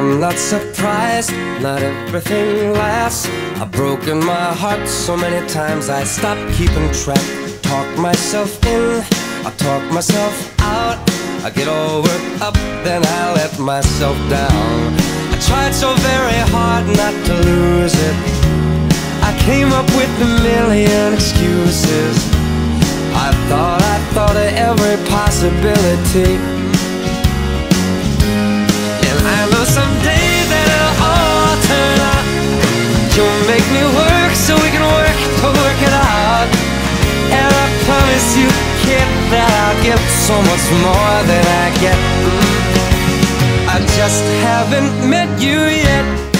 I'm not surprised, not everything lasts. I've broken my heart so many times I stopped keeping track. Talk myself in, I talk myself out. I get all worked up, then I let myself down. I tried so very hard not to lose it. I came up with a million excuses. I thought of every possibility. And I know someday that it'll all turn out. You'll make me work so we can work to work it out. And I promise you, kid, that I'll give so much more than I get. I just haven't met you yet.